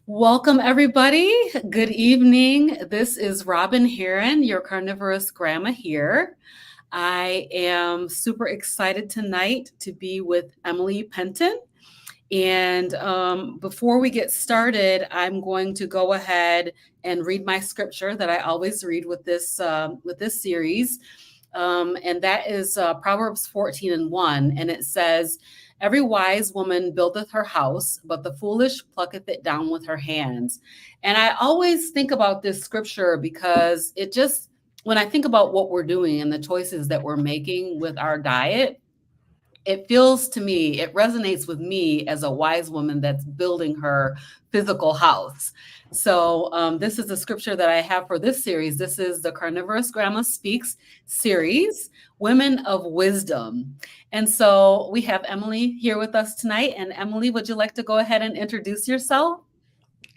Welcome, everybody. Good evening. This is Robin Heron, your carnivorous grandma here. I am super excited tonight to be with Emily Penton. And before we get started, I'm going to go ahead and read my scripture that I always read with this series, and that is Proverbs 14:1, and it says, "Every wise woman buildeth her house, but the foolish plucketh it down with her hands." And I always think about this scripture because when I think about what we're doing and the choices that we're making with our diet, it feels to me, it resonates with me as a wise woman that's building her physical house. So, this is the scripture that I have for this series. This is the Carnivorous Grandma Speaks series, Women of Wisdom. And so we have Emily here with us tonight. And Emily, would you like to go ahead and introduce yourself?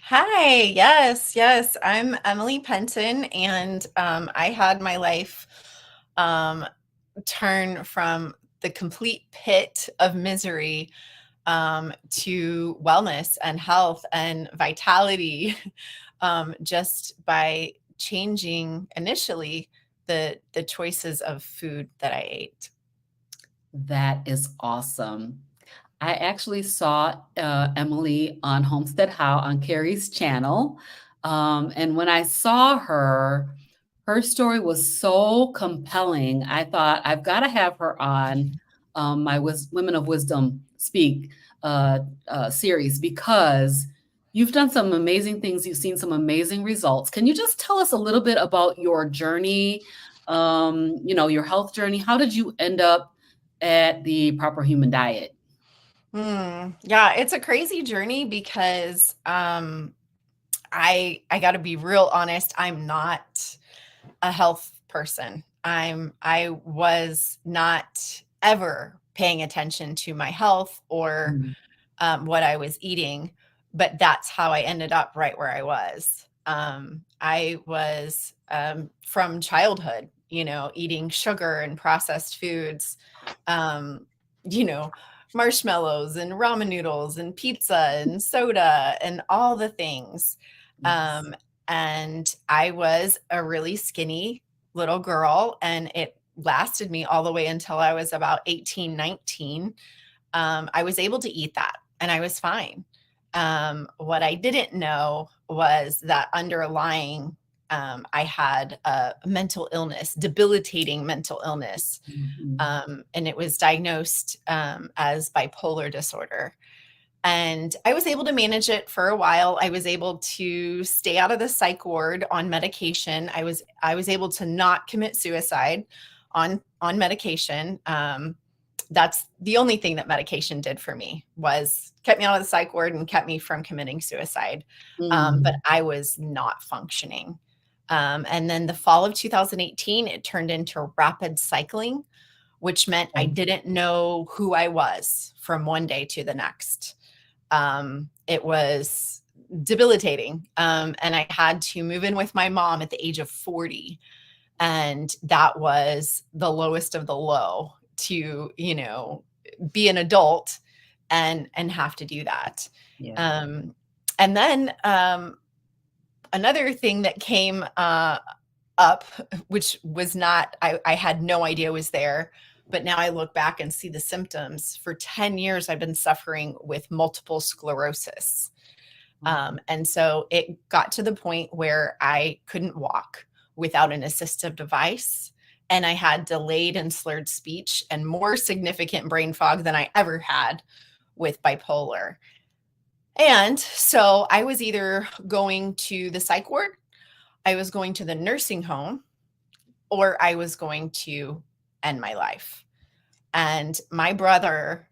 Hi, yes. I'm Emily Penton, and I had my life um, turn from the complete pit of misery to wellness and health and vitality just by changing initially the choices of food that I ate. That is awesome. I actually saw Emily on Homestead How on Carrie's channel. And when I saw her, her story was so compelling. I thought, I've got to have her on Women of Wisdom Speak series, because you've done some amazing things. You've seen some amazing results. Can you just tell us a little bit about your journey, your health journey? How did you end up at the proper human diet? Yeah, it's a crazy journey because I got to be real honest. I'm not a health person. I was not ever paying attention to my health or Mm. what I was eating, but that's how I ended up right where I was. I was from childhood, eating sugar and processed foods, um, you know, marshmallows and ramen noodles and pizza and soda and all the things. Yes. Um, and I was a really skinny little girl, and it lasted me all the way until I was about 18, 19. I was able to eat that and I was fine. What I didn't know was that underlying, I had a mental illness, debilitating mental illness, Mhm. and it was diagnosed as bipolar disorder. And I was able to manage it for a while. I was able to stay out of the psych ward on medication. I was able to not commit suicide on medication. That's the only thing that medication did for me, was kept me out of the psych ward and kept me from committing suicide. But Mm. I was not functioning. And then the fall of 2018, it turned into rapid cycling, which meant I Okay. didn't know who I was from one day to the next. It was debilitating. And I had to move in with my mom at the age of 40. And that was the lowest of the low, to, be an adult and have to do that. Yeah. Um, and then another thing that came up, which was not, I had no idea was there, but now I look back and see the symptoms. For 10 years, I've been suffering with multiple sclerosis. Oh. And so it got to the point where I couldn't walk without an assistive device. And I had delayed and slurred speech and more significant brain fog than I ever had with bipolar. And so I was either going to the psych ward, I was going to the nursing home, or I was going to end my life. And my brother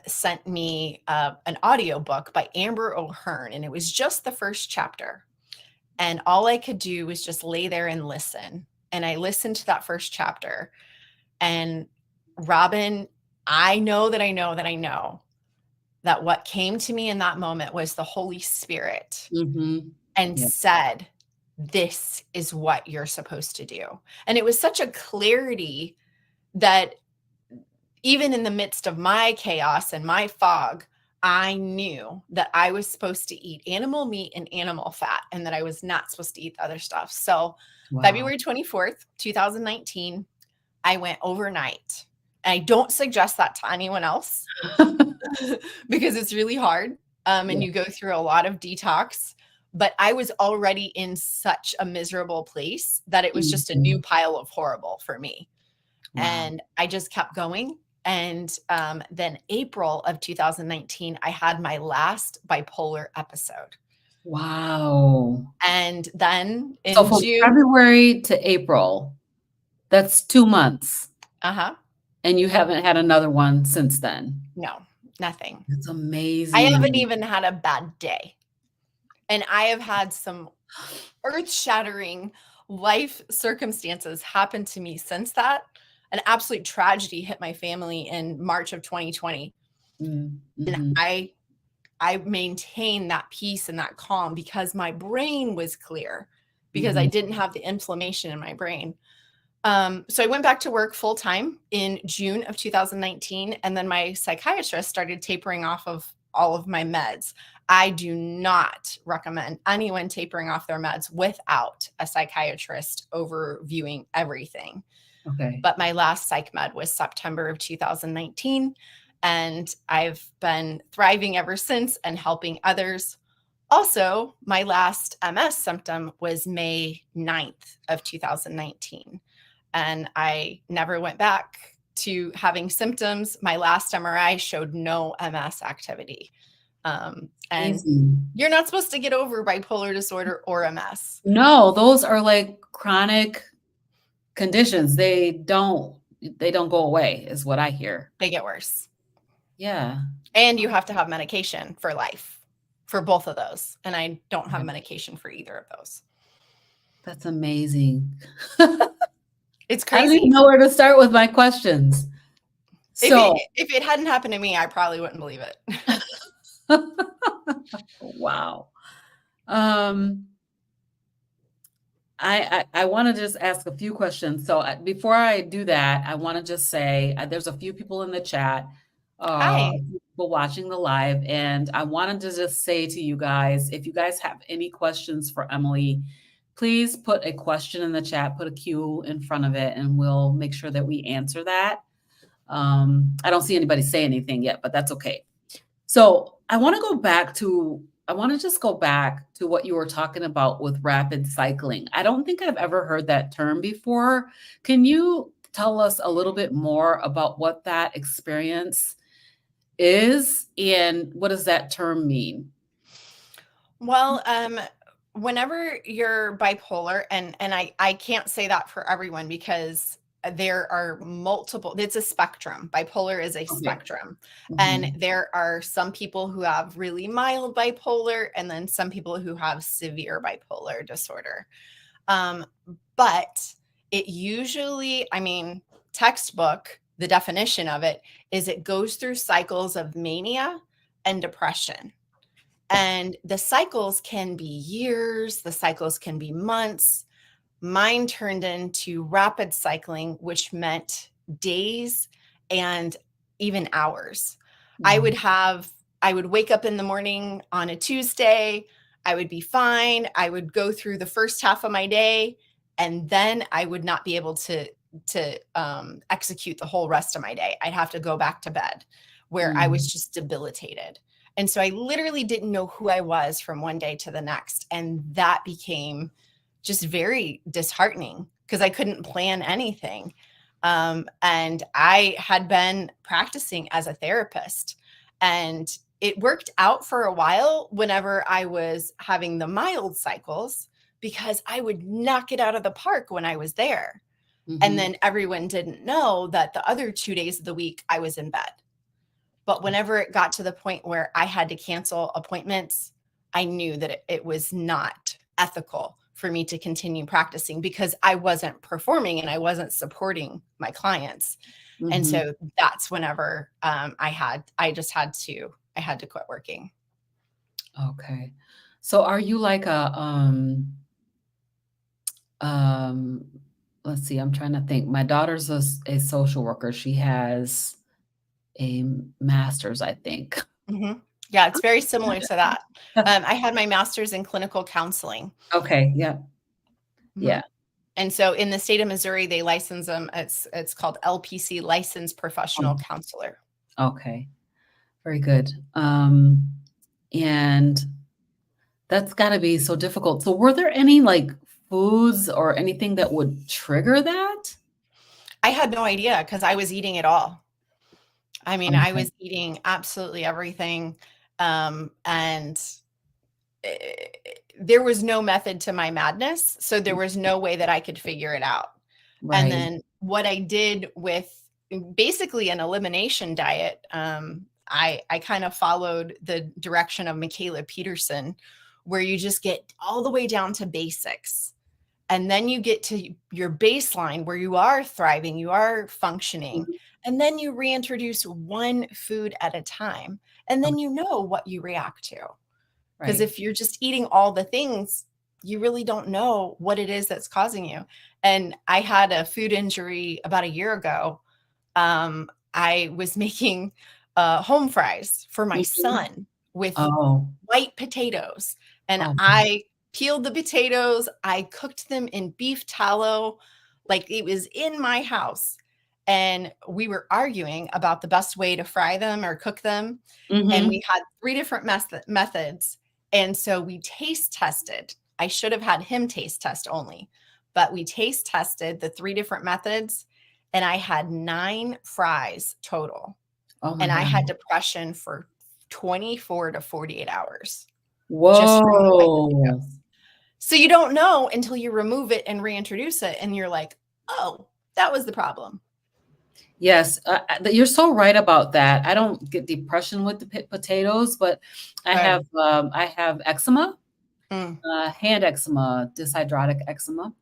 sent me an audiobook by Amber O'Hearn, and it was just the first chapter. And all I could do was just lay there and listen. And I listened to that first chapter. And Robin, I know that what came to me in that moment was the Holy Spirit, Mhm. and Yeah. said, "This is what you're supposed to do." And it was such a clarity that even in the midst of my chaos and my fog, I knew that I was supposed to eat animal meat and animal fat and that I was not supposed to eat the other stuff. So Wow. February 24th, 2019, I went overnight. And I don't suggest that to anyone else because it's really hard. And Yeah. you go through a lot of detox. But I was already in such a miserable place that it was just a new Mhm. pile of horrible for me. Wow. And I just kept going. And then April of 2019, I had my last bipolar episode. Wow. And then So in from June, February to April, that's 2 months, uh-huh, and you haven't had another one since then. no, nothing. That's I haven't amazing. even had a bad day. And I have had some earth-shattering life circumstances happen to me since that. An absolute tragedy hit my family in March of 2020. Mm, And mhm, I maintained that peace and that calm because my brain was clear, because I mhm. didn't have the inflammation in my brain. So I went back to work full time in June of 2019, and then my psychiatrist started tapering off of all of my meds. I do not recommend anyone tapering off their meds without a psychiatrist overviewing everything. Okay. But my last psych med was September of 2019, and I've been thriving ever since and helping others. Also, my last MS symptom was May 9th of 2019, and I never went back to having symptoms. My last MRI showed no MS activity. And Amazing. you're not supposed to get over bipolar disorder or MS. No, those are like chronic conditions. They don't go away is what I hear. They get worse. Yeah. And you have to have medication for life for both of those. And I don't have Okay. medication for either of those. That's amazing. It's I don't even crazy. know where to start with my questions. So If it hadn't happened to me, I probably wouldn't believe it. wow. Um, I wanna just ask a few questions. So, before I do that, I wanna just say, there's a few people in the chat, Hi. people watching the live, and I wanted to just say to you guys, if you guys have any questions for Emily, please put a question in the chat, put a Q in front of it, and we'll make sure that we answer that. I don't see anybody say anything yet, but that's okay. So I want to just go back to what you were talking about with rapid cycling. I don't think I've ever heard that term before. Can you tell us a little bit more about what that experience is and what does that term mean? Well, whenever you're bipolar, and I can't say that for everyone because there are multiple, it's a spectrum. Bipolar is a Okay. spectrum. And Mhm. there are some people who have really mild bipolar, and then some people who have severe bipolar disorder. Um, but it usually, I mean, textbook, the definition of it is it goes through cycles of mania and depression. And the cycles can be years, the cycles can be months. Mine turned into rapid cycling, which meant days and even hours. I Wow. would have, I would wake up in the morning on a Tuesday. I would be fine. I would go through the first half of my day, and then I would not be able to execute the whole rest of my day. I'd have to go back to bed, where I was Mhm. just debilitated. And so I literally didn't know who I was from one day to the next. And that became just very disheartening because I couldn't plan anything. And I had been practicing as a therapist, and it worked out for a while whenever I was having the mild cycles because I would knock it out of the park when I was there. And Mhm. then everyone didn't know that the other 2 days of the week I was in bed. But whenever it got to the point where I had to cancel appointments, I knew that it was not ethical for me to continue practicing because I wasn't performing and I wasn't supporting my clients. And Mhm. so that's whenever I had to quit working. Okay. So are you like um, let's see, I'm trying to think. My daughter's a social worker. She has a master's, I think. Mhm. Yeah, it's very similar to that. I had my master's in clinical counseling. Okay. Yeah. Mhm. Yeah. And so in the state of Missouri, they license them. It's called LPC, licensed professional counselor. Okay. Very good. And that's got to be so difficult. So, were there any like foods or anything that would trigger that? I had no idea because I was eating it all. I mean, I Okay. was eating absolutely everything. And eh, there was no method to my madness. So there was no way that I could figure it out. And Right. then what I did with basically an elimination diet, I kind of followed the direction of Michaela Peterson, where you just get all the way down to basics. And then you get to your baseline where you are thriving, you are functioning. Mhm. And then you reintroduce one food at a time. And then Okay. you know what you react to. Because Right. if you're just eating all the things, you really don't know what it is that's causing you. And I had a food injury about a year ago. I was making home fries for my Mhm. son with Oh. white potatoes. And Oh. I peeled the potatoes, I cooked them in beef tallow, like it was in my house. And we were arguing about the best way to fry them or cook them. And we Mhm. had three different methods. And so we taste tested. I should have had him taste test only, but we taste tested the three different methods. And I had 9 fries total. Oh my And I God. had depression for 24 to 48 hours just from the white Whoa. potatoes. So you don't know until you remove it and reintroduce it. And you're like, oh, that was the problem. Yes, you're so right about that. I don't get depression with the potatoes, but Good. I have eczema, Mm, hand eczema, dyshydrotic eczema.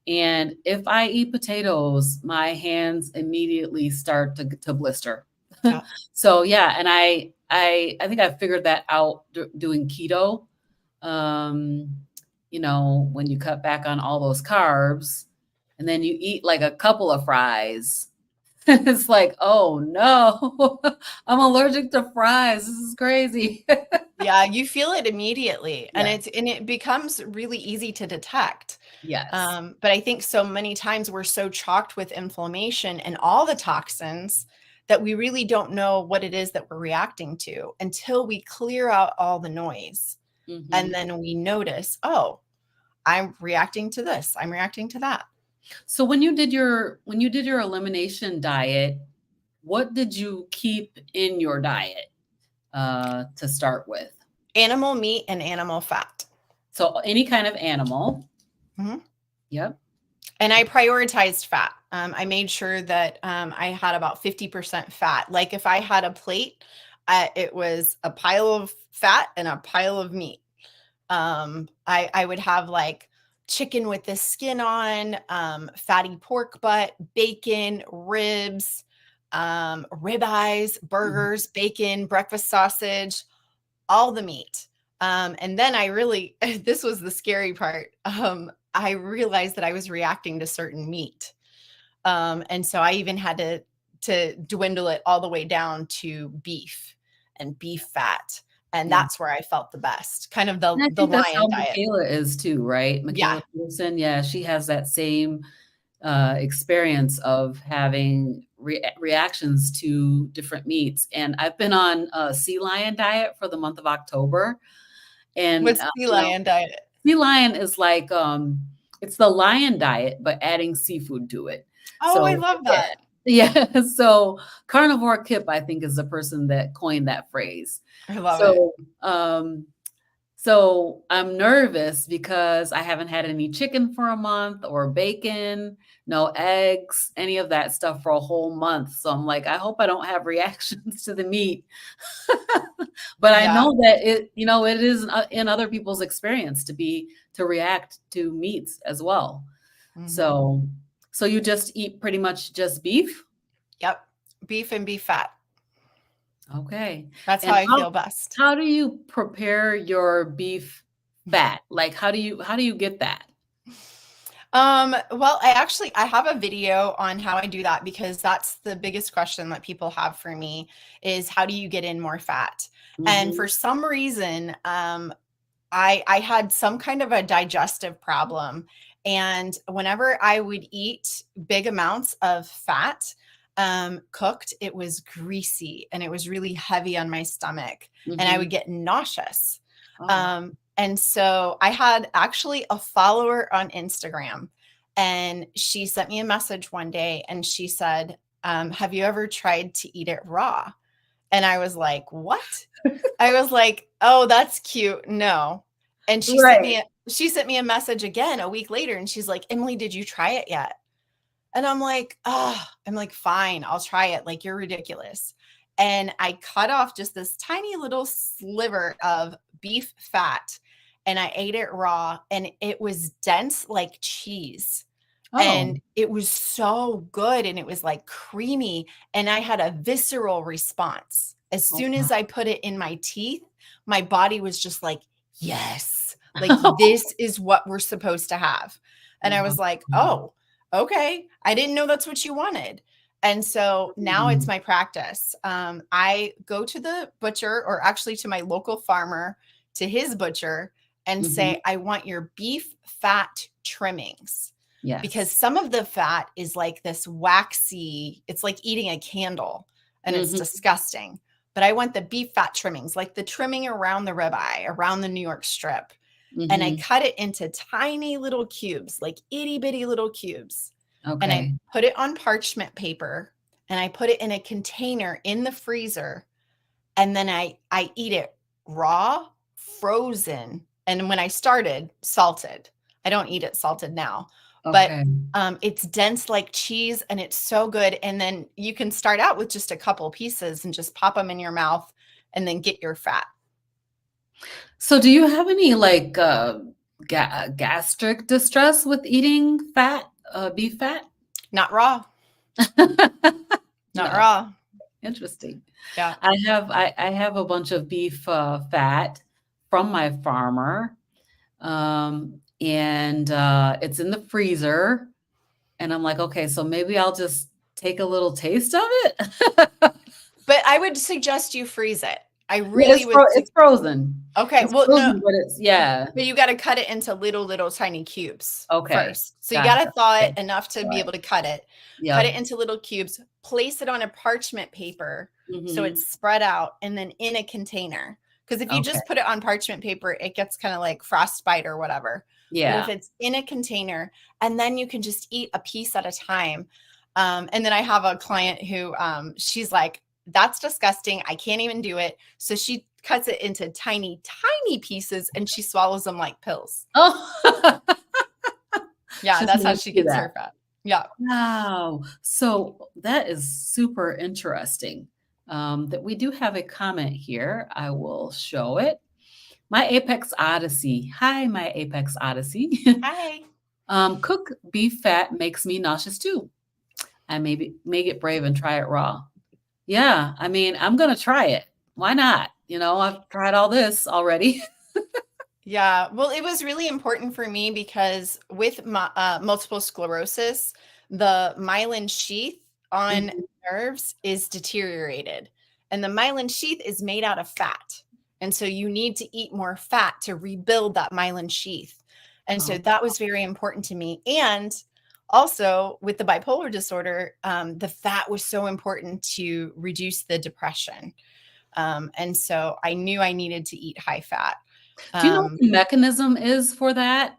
And if I eat potatoes, my hands immediately start to blister. yeah. So yeah, and I think I figured that out doing keto. Um, when you cut back on all those carbs, and then you eat like a couple of fries, it's like, oh no, I'm allergic to fries. This is crazy. Yeah, you feel it immediately. And Yeah. it becomes really easy to detect. Yes. But I think so many times we're so chalked with inflammation and all the toxins that we really don't know what it is that we're reacting to until we clear out all the noise. And Mhm. then we notice, oh, I'm reacting to this. I'm reacting to that. So when you did your elimination diet, what did you keep in your diet to start with? Animal meat and animal fat. So any kind of animal. Mhm. Yep. And I prioritized fat. I made sure that I had about 50% fat. Like if I had a plate, it was a pile of fat and a pile of meat. I would have like chicken with the skin on, fatty pork butt, bacon, ribs, ribeyes, Mhm. burgers, bacon, breakfast sausage, all the meat. And then I really, this was the scary part. I realized that I was reacting to certain meat. And so I even had to dwindle it all the way down to beef and beef fat. And Yeah. that's where I felt the best, kind of And I the think that's lion how diet. Michaela is too, right? Yeah. Michaela Peterson, yeah, she has that same experience of having reactions to different meats. And I've been on a sea lion diet for the month of October. And, What's the lion diet? sea lion is like, it's the lion diet, but adding seafood to it. Oh, I So, love yeah. that. Yeah. So carnivore Kip, I think, is the person that coined that phrase. I love it. So, um, so I'm nervous because I haven't had any chicken for a month or bacon, no eggs, any of that stuff for a whole month. So I'm like, I hope I don't have reactions to the meat. But I Yeah. know that it is in other people's experience to react to meats as well. Hmm. So you just eat pretty much just beef? Yep. Beef and beef fat. Okay. That's how And I feel best. how do you prepare your beef fat? Like how do you get that? Well, I have a video on how I do that because that's the biggest question that people have for me is how do you get in more fat? And Hmm. for some reason, I had some kind of a digestive problem. And whenever I would eat big amounts of fat, cooked, it was greasy and it was really heavy on my stomach and I Hmm. would get nauseous. Oh. And so I had actually a follower on Instagram and she sent me a message one day and she said, have you ever tried to eat it raw? And I was like, what? I was like, "Oh, that's cute. No." And Right. she sent me a message again a week later and she's like, "Emily, did you try it yet?" And I'm like, "Oh," I'm like, "Fine, I'll try it. Like you're ridiculous." And I cut off just this tiny little sliver of beef fat and I ate it raw and it was dense like cheese. Oh. And it was so good and it was like creamy and I had a visceral response. As soon Okay. as I put it in my teeth, my body was just like, "Yes, like this is what we're supposed to have." And I was like, Wow. "Oh, okay. I didn't know that's what you wanted." And so now it's Mm. my practice. I go to the butcher or actually to my local farmer, to his butcher, and Mhm. say, "I want your beef fat trimmings." Because Yes. some of the fat is like this waxy, it's like eating a candle and it's Mhm. disgusting. But I want the beef fat trimmings, like the trimming around the ribeye, around the New York strip. And I Mhm. cut it into tiny little cubes, like itty bitty little cubes. And I Okay. put it on parchment paper and I put it in a container in the freezer. And then I eat it raw, frozen, and when I started, salted. I don't eat it salted now, but Okay. it's dense like cheese and it's so good. And then you can start out with just a couple pieces and just pop them in your mouth and then get your fat. So do you have any, like, gastric distress with eating fat, beef fat? Not raw, not No. raw. Interesting. Yeah. I have a bunch of beef, fat from my farmer, and, it's in the freezer, and I'm like, "Okay, so maybe I'll just take a little taste of it?" But I would suggest you freeze it. I Yeah, really would. it's frozen. Okay. It's Well, no, frozen, but it's yeah. but you gotta cut it into little tiny cubes Okay. first. So you gotta Gotcha. thaw Okay. it enough to be Alright. able to cut it. Cut it Yep. into little cubes, place it on a parchment paper so Mhm. it's spread out, and then in a container. Because if you Okay. just put it on parchment paper, it gets kinda like frostbite or whatever. But if Yeah. it's in a container, and then you can just eat a piece at a time. And then I have a client who, she's like, "That's disgusting. I can't even do it." So she cuts it into tiny, tiny pieces and she swallows them like pills. Oh. Yeah, She's that's how made she to do gets that. her fat. Yeah. Wow. So that is super interesting. That we do have a comment here. I will show it. My Apex Odyssey. Hi, my Apex Odyssey. Hi. Cook beef fat makes me nauseous too. I maybe may get brave and try it raw. Yeah, I mean, I'm gonna try it. Why not? I've tried all this already. Yeah. Well, it was really important for me because with my, multiple sclerosis, the myelin sheath on Mhm. nerves is deteriorated. And the myelin sheath is made out of fat. And so you need to eat more fat to rebuild that myelin sheath. And so Oh, that was very important to me. And also with the bipolar disorder, the fat was so important to reduce the depression. And so I knew I needed to eat high fat. do you know what Um, the mechanism is for that?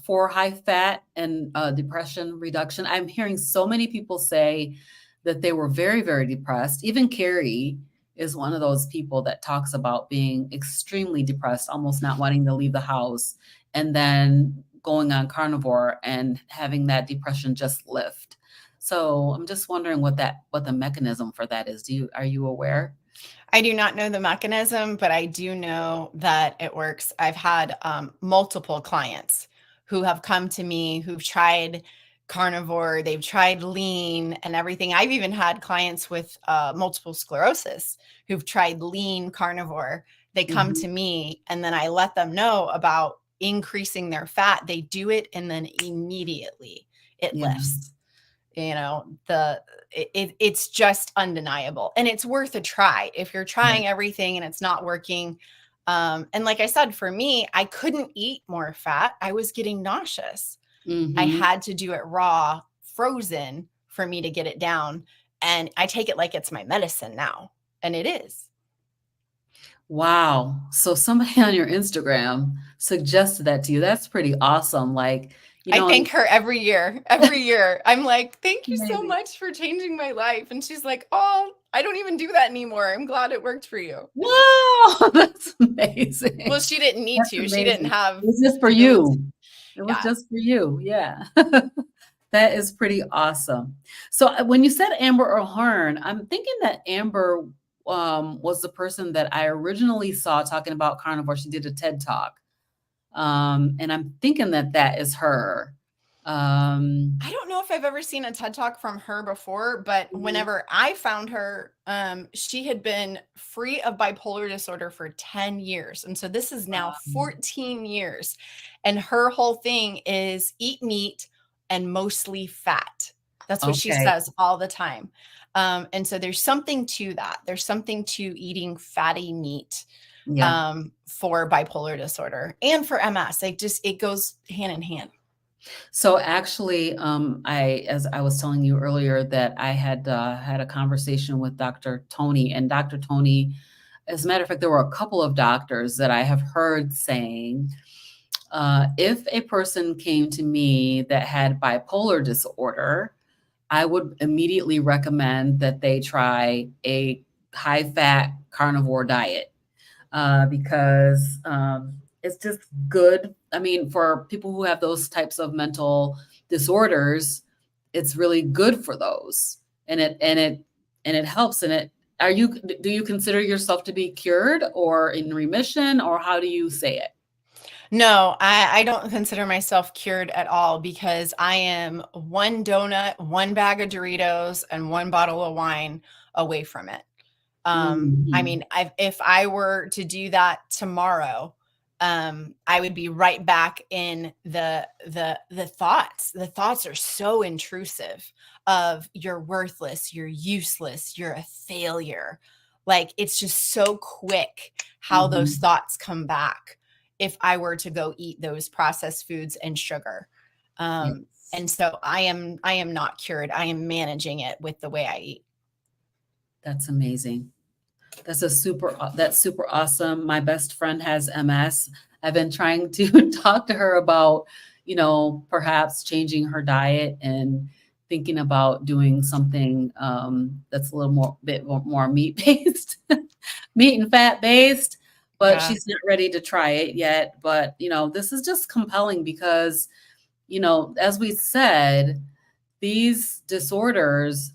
For high fat and, depression reduction? I'm hearing so many people say that they were very, very depressed. Even Carrie is one of those people that talks about being extremely depressed, almost not wanting to leave the house, and then going on carnivore and having that depression just lift. So I'm just wondering what the mechanism for that is. Are you aware? I do not know the mechanism, but I do know that it works. I've had multiple clients who have come to me who've tried carnivore, they've tried lean and everything. I've even had clients with multiple sclerosis who've tried lean carnivore. They come Mhm. to me and then I let them know about increasing their fat, they do it and then immediately it Yeah. lifts. You know, it's just undeniable, and it's worth a try if you're trying everything and it's not working. And like I said, for me, I couldn't eat more fat. I was getting nauseous. I Mm-hmm. had to do it raw, frozen for me to get it down. And I take it like it's my medicine now. And it is. Wow. So somebody on your Instagram suggested that to you. That's pretty awesome. Like, you I know, thank her every year. Every year. I'm like, thank you so amazing. much for changing my life. And she's like, oh, I don't even do that anymore. I'm glad it worked for you. Wow, that's Well, amazing. she didn't need That's to. She didn't amazing. have It was just for the ability. you. It was Yeah. just for you. Yeah. That is pretty awesome. So when you said Amber O'Hearn, I'm thinking that Amber was the person that I originally saw talking about carnivore. She did a TED Talk. And I'm thinking that that is her. I don't know if I've ever seen a TED Talk from her before, but Mhm. whenever I found her, she had been free of bipolar disorder for 10 years. And so this is now 14 years. And her whole thing is eat meat and mostly fat. That's what she Okay. says all the time. And so there's something to that. There's something to eating fatty meat Yeah. for bipolar disorder and for MS. It goes hand in hand. So actually, as I was telling you earlier, that I had had a conversation with Dr. Tony, and Dr. Tony, as a matter of fact, there were a couple of doctors that I have heard saying, if a person came to me that had bipolar disorder, I would immediately recommend that they try a high fat carnivore diet because it's just good. I mean, for people who have those types of mental disorders, it's really good for those, and it helps. And it are you do you consider yourself to be cured or in remission, or how do you say it? No, I don't consider myself cured at all because I am one donut, one bag of Doritos, and one bottle of wine away from it. I Mhm. mean, if I were to do that tomorrow, I would be right back in the thoughts. The thoughts are so intrusive of you're worthless, you're useless, you're a failure. Like it's just so quick how those Mhm. thoughts come back if I were to go eat those processed foods and sugar. Yes. And so I am not cured. I am managing it with the way I eat. That's amazing. That's super awesome. My best friend has MS. I've been trying to talk to her about, perhaps changing her diet and thinking about doing something that's a little more meat based, meat and fat based. But Yeah. she's not ready to try it yet. But this is just compelling because, as we said, these disorders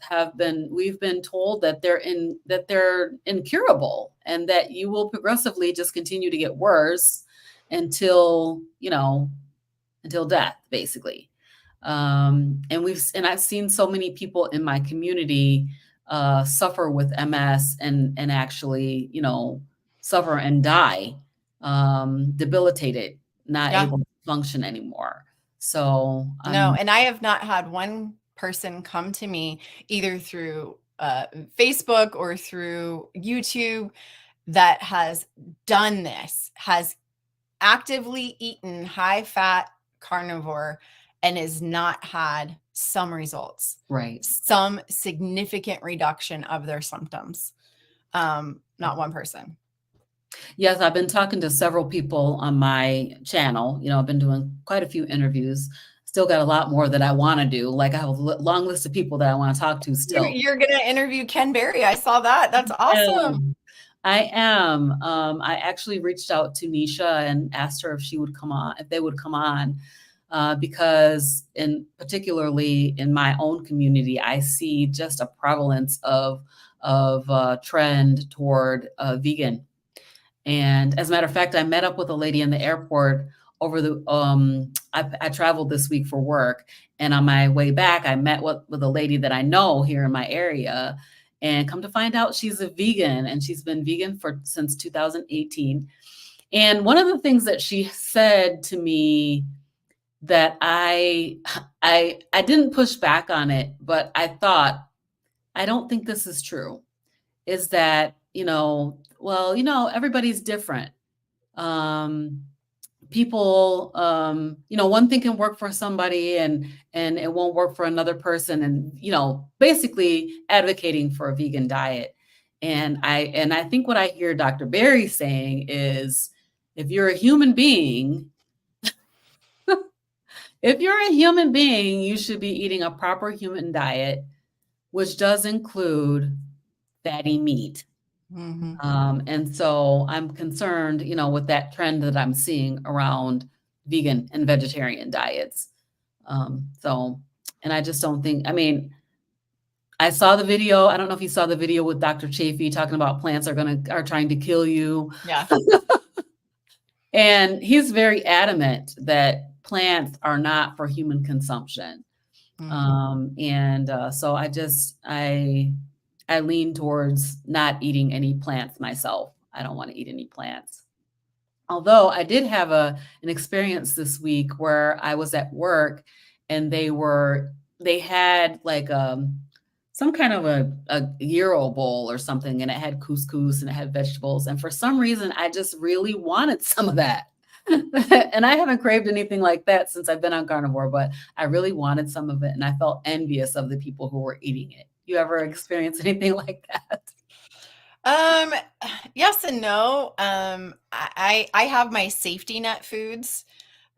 we've been told that they're incurable and that you will progressively just continue to get worse until until death, basically. And I've seen so many people in my community suffer with MS and actually suffer and die, debilitated, not Yeah. able to function anymore. So No, I'm and I have not had one person come to me either through Facebook or through YouTube that has done this, has actively eaten high fat carnivore and has not had some results, right. some significant reduction of their symptoms. Not one person. Yes, I've been talking to several people on my channel. I've been doing quite a few interviews. Still got a lot more that I want to do. Like I have a long list of people that I want to talk to still. You're going to interview Ken Berry. I saw that. That's awesome. Um, I am. I actually reached out to Nisha and asked her if she would come on, if they would come on, because particularly in my own community, I see just a prevalence of trend toward vegan. And as a matter of fact, I met up with a lady in the airport I traveled this week for work. And on my way back, I met with a lady that I know here in my area. And come to find out she's a vegan and she's been vegan since 2018. And one of the things that she said to me that I didn't push back on it, but I thought, I don't think this is true, is that, well, everybody's different. Um, People, one thing can work for somebody and it won't work for another person, and basically advocating for a vegan diet. And I think what I hear Dr. Berry saying is, if you're a human being, if you're a human being, you should be eating a proper human diet, which does include fatty meat. Mm-hmm. And so I'm concerned, with that trend that I'm seeing around vegan and vegetarian diets. So, and I just don't think, I mean, I saw the video. I don't know if you saw the video with Dr. Chafee talking about plants are trying to kill you. Yeah. And he's very adamant that plants are not for human consumption. Mm-hmm. So I lean towards not eating any plants myself. I don't want to eat any plants. Although I did have an experience this week where I was at work and they had like some kind of a gyro bowl or something, and it had couscous and it had vegetables. And for some reason, I just really wanted some of that. And I haven't craved anything like that since I've been on carnivore, but I really wanted some of it, and I felt envious of the people who were eating it. You ever experience anything like that? Um, yes and no. I have my safety net foods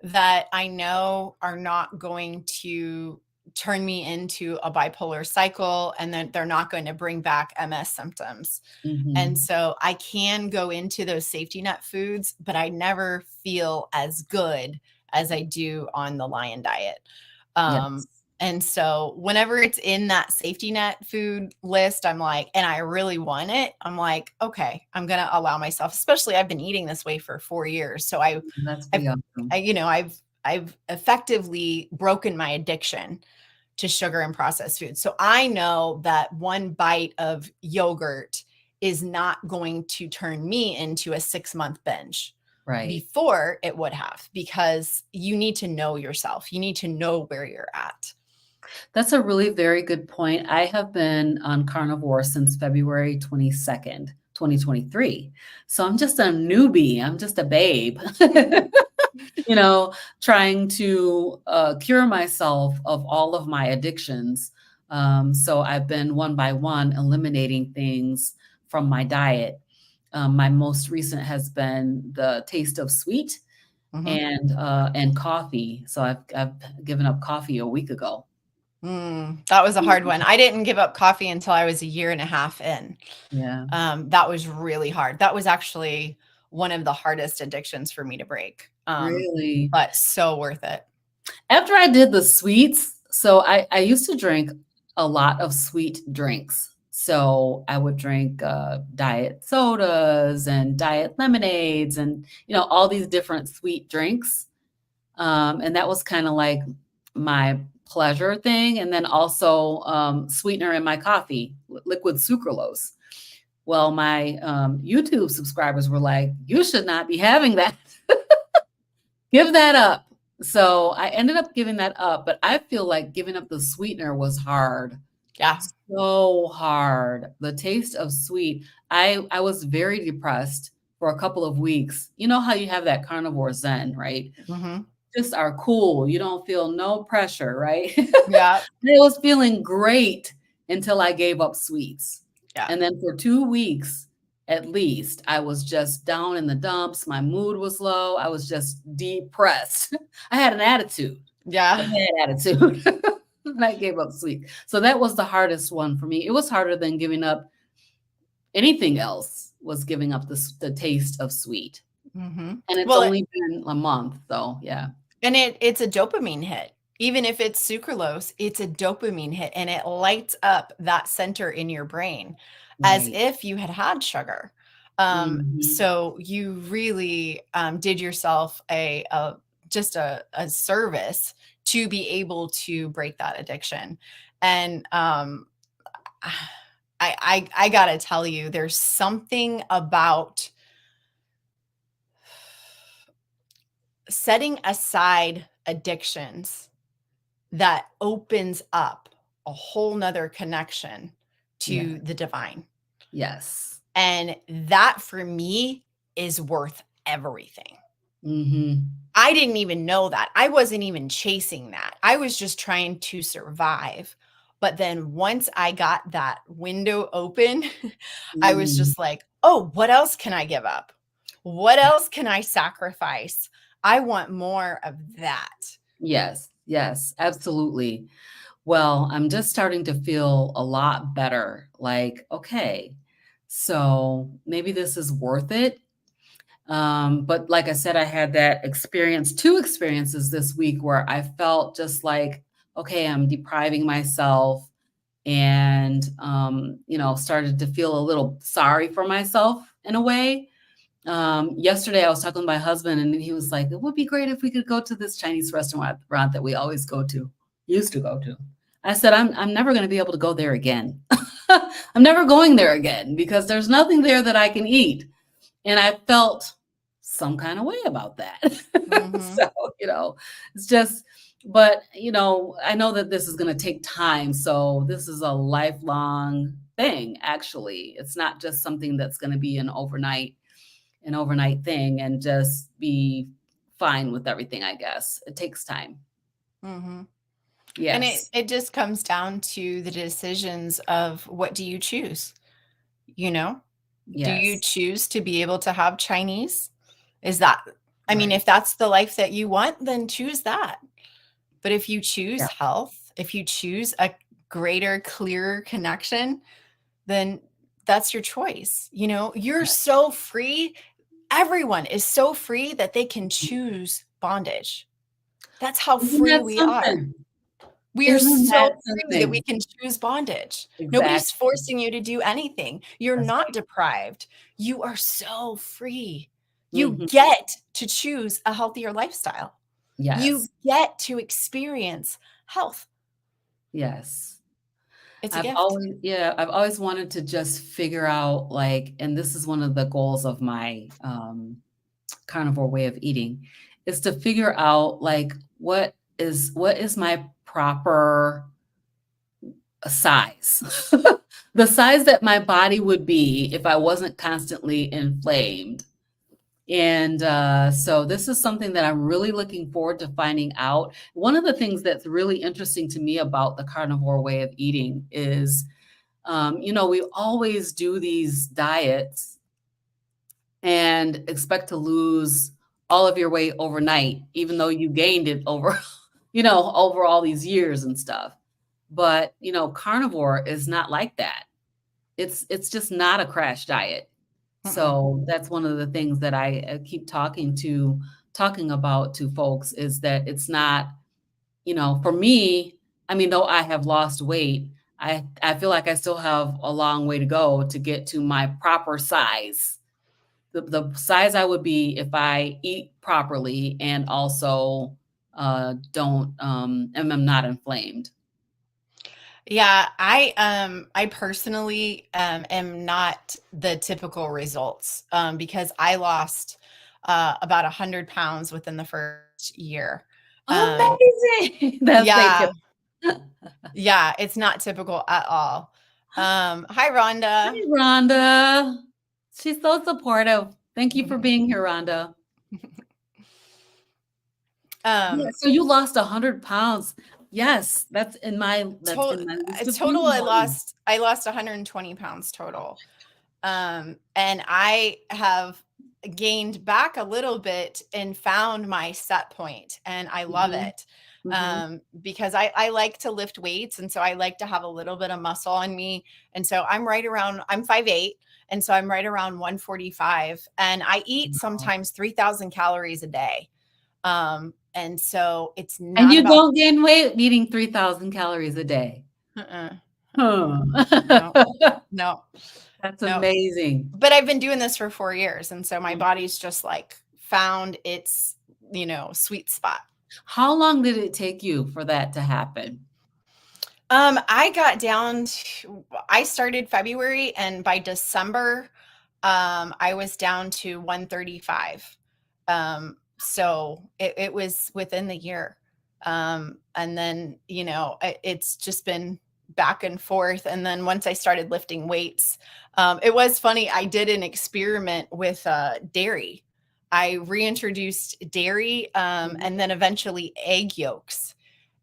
that I know are not going to turn me into a bipolar cycle, and then they're not going to bring back MS symptoms. And Mhm. so I can go into those safety net foods, but I never feel as good as I do on the Lion diet. Um, Yes. and so whenever it's in that safety net food list, I'm like, and I really want it, I'm like, okay, I'm going to allow myself, especially I've been eating this way for 4 years. So That's I've, pretty awesome. I've effectively broken my addiction to sugar and processed food. So I know that one bite of yogurt is not going to turn me into a 6-month binge. Right. Before it would have, because you need to know yourself. You need to know where you're at. That's a really very good point. I have been on carnivore since February 22nd, 2023. So I'm just a newbie. I'm just a babe, trying to cure myself of all of my addictions. So I've been one by one eliminating things from my diet. My most recent has been the taste of sweet Mhm. and coffee. So I've given up coffee a week ago. That was a hard one. I didn't give up coffee until I was a year and a half in. Yeah. That was really hard. That was actually one of the hardest addictions for me to break. Really? But so worth it. After I did the sweets, so I used to drink a lot of sweet drinks. So I would drink diet sodas and diet lemonades and all these different sweet drinks. And that was kind of like my pleasure thing. And then also sweetener in my coffee, liquid sucralose. Well, my YouTube subscribers were like, you should not be having that. Give that up. So I ended up giving that up, but I feel like giving up the sweetener was hard. Yeah. So hard. The taste of sweet. I was very depressed for a couple of weeks. You know how you have that carnivore zen, right? Hmm. Just are cool. You don't feel no pressure, right? Yeah. I was feeling great until I gave up sweets. Yeah. And then for 2 weeks, at least, I was just down in the dumps. My mood was low. I was just depressed. I had an attitude, a Yeah. bad attitude. And I gave up sweets. So that was the hardest one for me. It was harder than giving up anything else, was giving up the taste of sweet. Hmm. And it's Well, only been a month, so yeah. and it's a dopamine hit. Even if it's sucralose, it's a dopamine hit, and it lights up that center in your brain as Right. if you had had sugar. Mhm. So you really did yourself just a service to be able to break that addiction. And I gotta tell you, there's something about setting aside addictions that opens up a whole nother connection Yeah. to the divine. Yes. And that for me is worth everything. Mm-hmm. I didn't even know that. I wasn't even chasing that. I was just trying to survive. But then once I got that window open, I was Mm. just like, oh, what else can I give up? What else can I sacrifice? I want more of that. Yes. Yes. Absolutely. Well, I'm just starting to feel a lot better. Like, okay, so maybe this is worth it. But like I said, I had that experience, two experiences this week where I felt just like, okay, I'm depriving myself and, started to feel a little sorry for myself in a way. Yesterday I was talking to my husband and he was like, it would be great if we could go to this Chinese restaurant that we always used to go to. I said, I'm never going to be able to go there again. I'm never going there again because there's nothing there that I can eat. And I felt some kind of way about that. Mm-hmm. So, it's just, but, I know that this is going to take time. So this is a lifelong thing, actually. It's not just something that's going to be an overnight thing and just be fine with everything, I guess. It takes time. Mm-hmm. And it, Yes. it just comes down to the decisions of what do you choose? You know, do you Yes. choose to be able to have Chinese? Is that, I mean, Right. if that's the life that you want, then choose that. But if you choose Yeah. health, if you choose a greater, clearer connection, then that's your choice. You're so free. Everyone is so free that they can choose bondage. That's how Isn't free that we are. something? We are Isn't so that free that we something? can choose bondage. Nobody's Exactly. forcing you to do anything. You're That's not right. deprived. You are so free. You Mhm. get to choose a healthier lifestyle. You Yes. get to experience health. Yes. It's a gift. I've always wanted to just figure out, like, and this is one of the goals of my carnivore way of eating, is to figure out like what is my proper size. The size that my body would be if I wasn't constantly inflamed. And so this is something that I'm really looking forward to finding out. One of the things that's really interesting to me about the carnivore way of eating is, we always do these diets and expect to lose all of your weight overnight, even though you gained it over, over all these years and stuff. But, carnivore is not like that. It's just not a crash diet. Mm-mm, So that's one of the things that I keep talking about to folks is that it's not, for me, I mean, though I have lost weight, I feel like I still have a long way to go to get to my proper size. The size I would be if I eat properly and also don't and I'm not inflamed. Yeah, I personally am not the typical results because I lost about 100 pounds within the first year. Um, Amazing. That's they tip. yeah, yeah, it's not typical at all. Hi, Rhonda. Hi, Rhonda. She's so supportive. Thank you for Mhm. being here, Rhonda. Yeah, um, so you lost 100 pounds. Yes, that's in my list of total, beauty goals. I lost 120 pounds total. And I have gained back a little bit and found my set point, and I love Mhm, it. mhm. Because I like to lift weights, and so I like to have a little bit of muscle on me. And so I'm 5'8", and so I'm right around 145, and I eat Wow. sometimes 3,000 calories a day. And so it's And not you about don't gain weight eating 3,000 calories a day. uh-uh, uh-uh, Huh. no, no, That's no. amazing. But I've been doing this for 4 years, and so my Mm. body's just, like, found its, sweet spot. How long did it take you for that to happen? I got down to I started February, and by December, I was down to 135. So it was within the year. And then, it's just been back and forth. And then once I started lifting weights, it was funny. I did an experiment with dairy. I reintroduced dairy, Mhm. and then eventually egg yolks,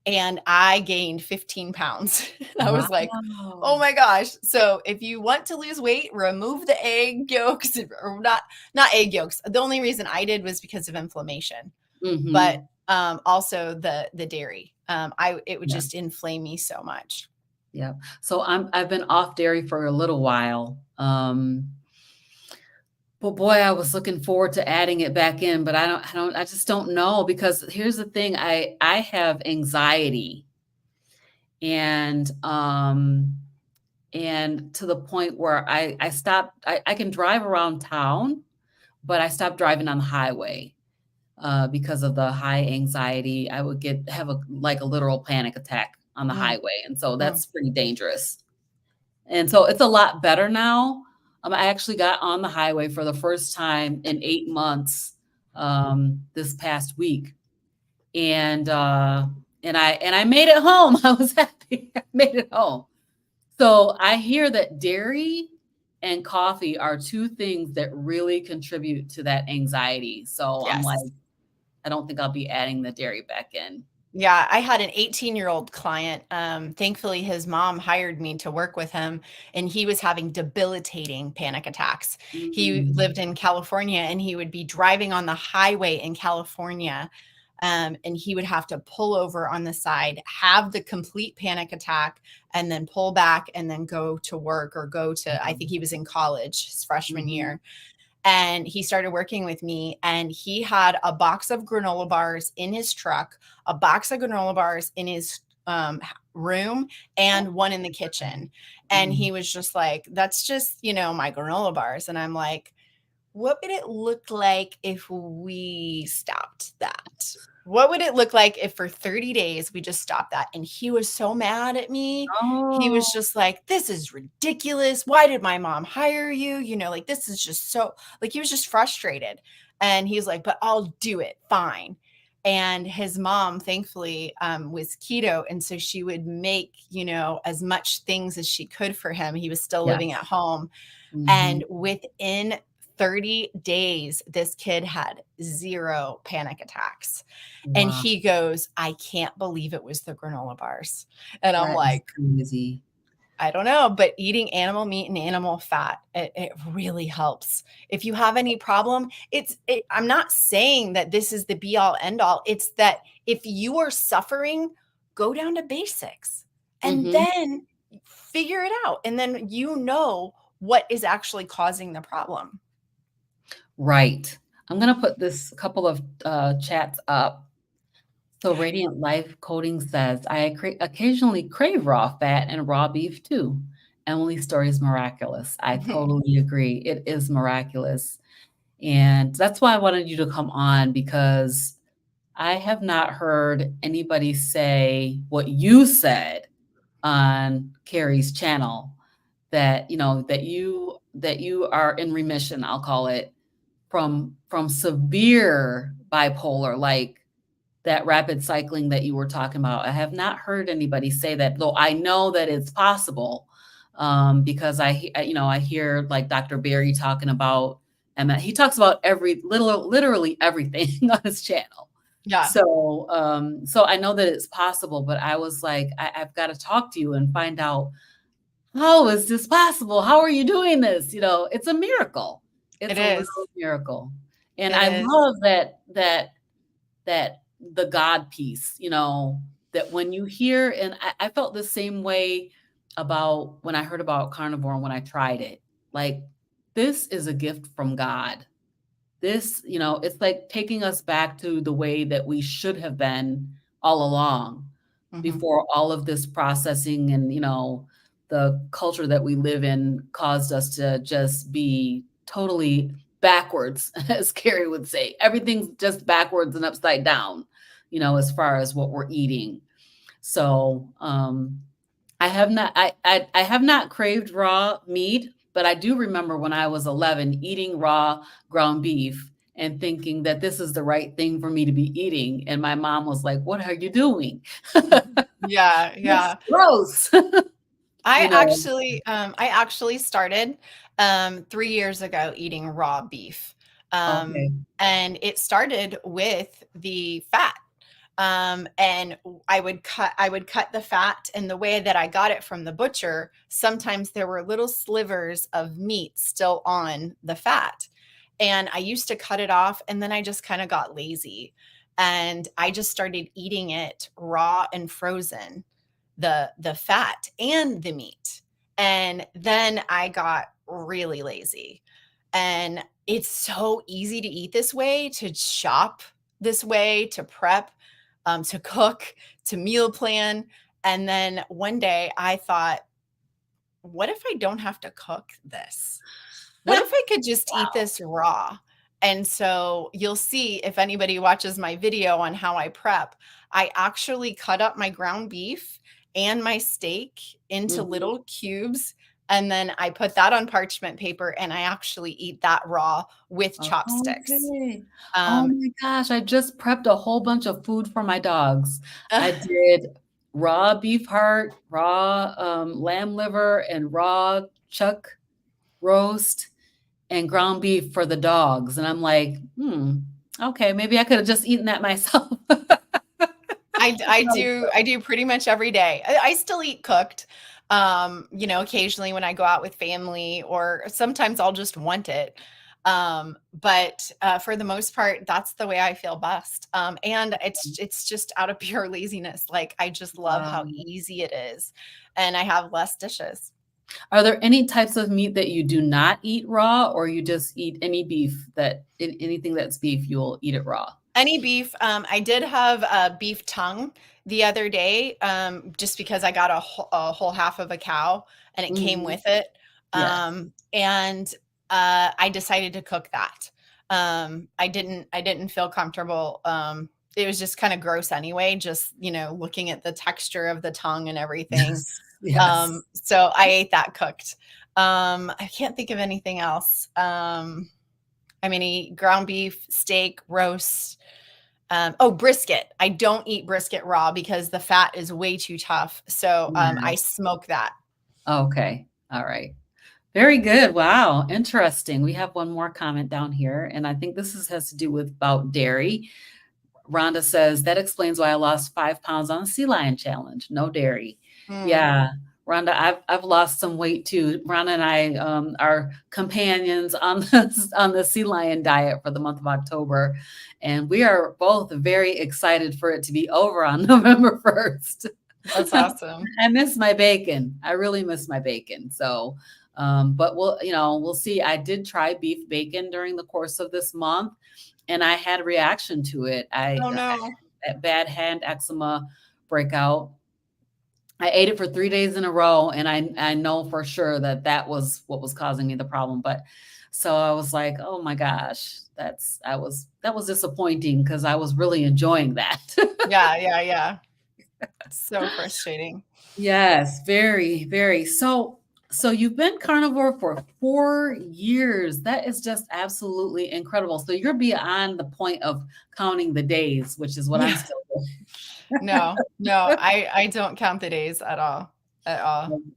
and I gained 15 pounds. I was like, oh Wow. my gosh. So if you want to lose weight, remove the egg yolks, or not egg yolks. The only reason I did was because of inflammation, but Mhm. also the dairy. It would Yeah. just inflame me so much. Yeah. So I've been off dairy for a little while. But boy, I was looking forward to adding it back in, but I just don't know because here's the thing, I have anxiety and, and to the point where I stopped I can drive around town, but I stopped driving on the highway, because of the high anxiety. I would have a literal panic attack on the Mm, highway, and so mm, that's pretty dangerous. And so it's a lot better now. I actually got on the highway for the first time in 8 months, this past week, and, I made it home. I was happy. I made it home. So I hear that dairy and coffee are 2 things that really contribute to that anxiety. So I'm like, yes. I don't think I'll be adding the dairy back in. Yeah, I had an 18-year-old client. Thankfully, his mom hired me to work with him, and he was having debilitating panic attacks. He Mm. lived in California, and he would be driving on the highway in California, and he would have to pull over on the side, have the complete panic attack, and then pull back and then go to work or go to, I think he was in college, his freshman Mhm. year. And he started working with me, and he had a box of granola bars in his truck, a box of granola bars in his room, Oh, and one in the kitchen. And mm. he was just like, that's just, my granola bars. And I'm like, what would it look like if we stopped that? What would it look like if for 30 days we just stopped that? And he was so mad at me. He Oh. was just like, this is ridiculous. Why did my mom hire you? Like, this is just so, like, he was just frustrated. And he's like, but I'll do it. Fine. And his mom, thankfully, was keto. And so she would make, as much things as she could for him. He was still living at Yes. home. Mhm. And within 30 days, this kid had 0 panic attacks. And Wow. he goes, I can't believe it was the granola bars. And I'm That is like, crazy. I don't know, but eating animal meat and animal fat, it really helps. If you have any problem, I'm not saying that this is the be all end all. It's that if you are suffering, go down to basics and Mhm. then figure it out. And then what is actually causing the problem. Right. I'm gonna put this couple of, chats up. So Radiant Life Coding says, "I occasionally crave raw fat and raw beef too. Emily's story is miraculous." I totally agree. It is miraculous. And that's why I wanted you to come on because I have not heard anybody say what you said on Carrie's channel that, that you are in remission, I'll call it, from severe bipolar, like that rapid cycling that you were talking about. I have not heard anybody say that, though I know that it's possible, because I hear like Dr. Barry talking about, and that he talks about literally everything on his channel. Yeah, So I know that it's possible, but I was like, I've got to talk to you and find out how is this possible? How are you doing this? It's a miracle. it It's a is. literal miracle, and It I is. love that the God piece, that when you hear, and I felt the same way about when I heard about carnivore and when I tried it. Like, this is a gift from God. It's like taking us back to the way that we should have been all along Mhm. before all of this processing and, the culture that we live in caused us to just be totally backwards, as Carrie would say. Everything's just backwards and upside down, as far as what we're eating. So, I have not craved raw meat, but I do remember when I was 11 eating raw ground beef and thinking that this is the right thing for me to be eating. And my mom was like, "What are you doing? Yeah, That's yeah. gross." I You know? actually started 3 years ago eating raw beef. Okay. And it started with the fat. And I would cut the fat, and the way that I got it from the butcher, sometimes there were little slivers of meat still on the fat. And I used to cut it off, and then I just kind of got lazy. And I just started eating it raw and frozen, the fat and the meat. And then I got really lazy. And it's so easy to eat this way, to shop this way, to prep, to cook, to meal plan. And then one day I thought, what if I don't have to cook this? What if I could just eat Wow. this raw? And so you'll see, if anybody watches my video on how I prep, I actually cut up my ground beef and my steak into Mhm. little cubes. And then I put that on parchment paper, and I actually eat that raw with chopsticks. Okay. Oh Um, my gosh, I just prepped a whole bunch of food for my dogs. I did raw beef heart, raw, lamb liver, and raw chuck roast, and ground beef for the dogs, and I'm like, "Hmm, okay, maybe I coulda just eaten that myself." I do pretty much every day. I still eat cooked. Occasionally when I go out with family, or sometimes I'll just want it. But for the most part, that's the way I feel best. And it's just out of pure laziness. Like, I just love how Wow. easy it is, and I have less dishes. Are there any types of meat that you do not eat raw, or you just eat any beef that anything that's beef, you'll eat it raw? Any beef. I did have a beef tongue the other day, just because I got a whole half of a cow, and it came Mhm. with it. Yes. And I decided to cook that. I didn't feel comfortable. It was just kind of gross anyway, just, looking at the texture of the tongue and everything. Yes. Yes. So I ate that cooked. I can't think of anything else. I'm gonna eat ground beef, steak, roast. Oh, brisket. I don't eat brisket raw because the fat is way too tough. So I Yes. smoke that. Okay. All right. Very good. Wow. Interesting. We have one more comment down here, and I think has to do with about dairy. Rhonda says, "That explains why I lost 5 pounds on the sea lion challenge. No dairy." Mm. Yeah. Rhonda, I've lost some weight too. Rhonda and I are companions on on the sea lion diet for the month of October, and we are both very excited for it to be over on November 1st. That's awesome. I miss my bacon. I really miss my bacon. So, but we'll see. I did try beef bacon during the course of this month, and I had a reaction to it. Oh no. That bad hand eczema breakout. I ate it for 3 days in a row, and I know for sure that that was what was causing me the problem. But so I was like, oh my gosh, that was disappointing because I was really enjoying that. Yeah, yeah, yeah. So frustrating. Yes, very, very. So you've been carnivore for 4 years. That is just absolutely incredible. So you're beyond the point of counting the days, which is what I'm Yeah. still No, no, I don't count the days at all. At all. doing.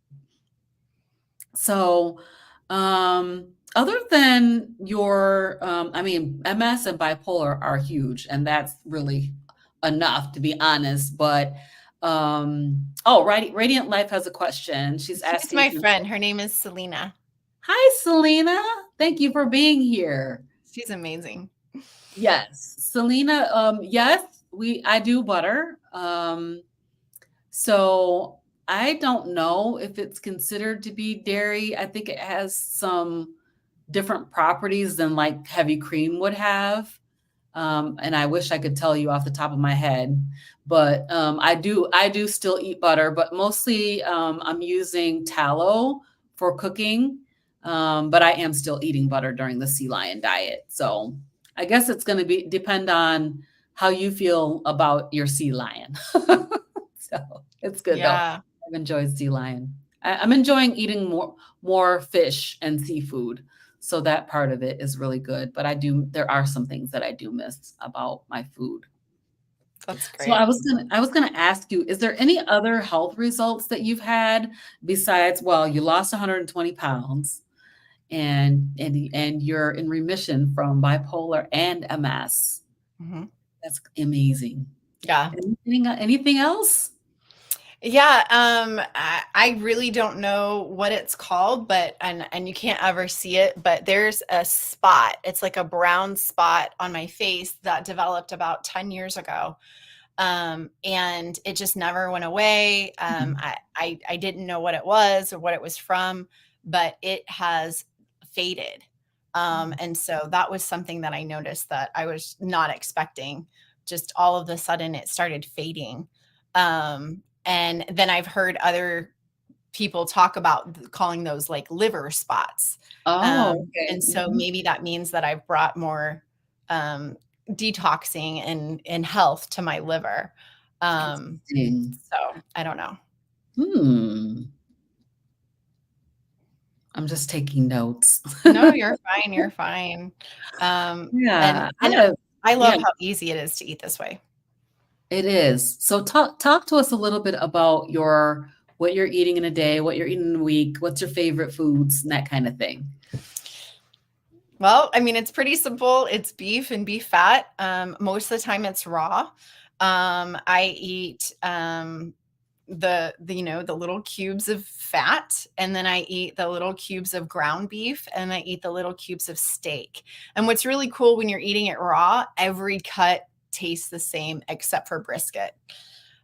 So, other than your, I mean, MS and bipolar are huge, and that's really enough, to be honest. But, oh, Radiant Life has a question. She's She's asking, my friend. Her name is Selena. "Hi, Selena. Thank you for being here." She's amazing. Yes, Selena. Yes, I do butter. So I don't know if it's considered to be dairy. I think it has some different properties than like heavy cream would have. And I wish I could tell you off the top of my head, but I do still eat butter, but mostly I'm using tallow for cooking. But I am still eating butter during the sea lion diet. So I guess it's going to be depend on how you feel about your sea lion. So it's good though. Yeah. I've enjoyed sea lion. I'm enjoying eating more fish and seafood. So that part of it is really good. But there are some things that I do miss about my food. That's So great. I was gonna ask you, is there any other health results that you've had besides, well, you lost 120 pounds and you're in remission from bipolar and MS. Mhm. That's amazing. Yeah. Anything else? Yeah, I really don't know what it's called, but and you can't ever see it, but there's a spot. It's like a brown spot on my face that developed about 10 years ago. And it just never went away. Mhm. I didn't know what it was or what it was from, but it has faded. And so that was something that I noticed that I was not expecting. Just all of a sudden it started fading. And then I've heard other people talk about calling those like liver spots. Oh, okay. And so Mhm. maybe that means that I've brought more detoxing and health to my liver. Interesting. So I don't know. Hmm. I'm just taking notes. No, you're fine. You're fine. Yeah, And I yeah, love how easy it is to eat this way. it is. So talk to us a little bit about what you're eating in a day, what you're eating in a week, what's your favorite foods, and that kind of thing. Well, I mean, it's pretty simple. It's beef and beef fat. Most of the time it's raw. I eat the little cubes of fat, and then I eat the little cubes of ground beef, and I eat the little cubes of steak. And what's really cool when you're eating it raw, every cut tastes the same except for brisket. It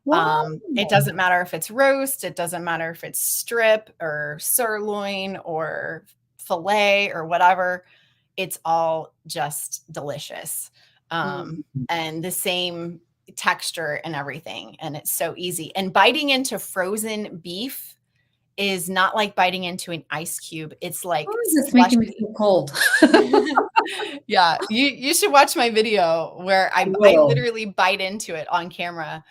Wow. doesn't matter if it's roast, it doesn't matter if it's strip or sirloin or filet or whatever. It's all just delicious. Mm. And the same texture and everything. And it's so easy. And biting into frozen beef is not like biting into an ice cube. It's like Oh, it's making me slushy. feel cold. Yeah, you should watch my video where I I will. literally bite into it on camera,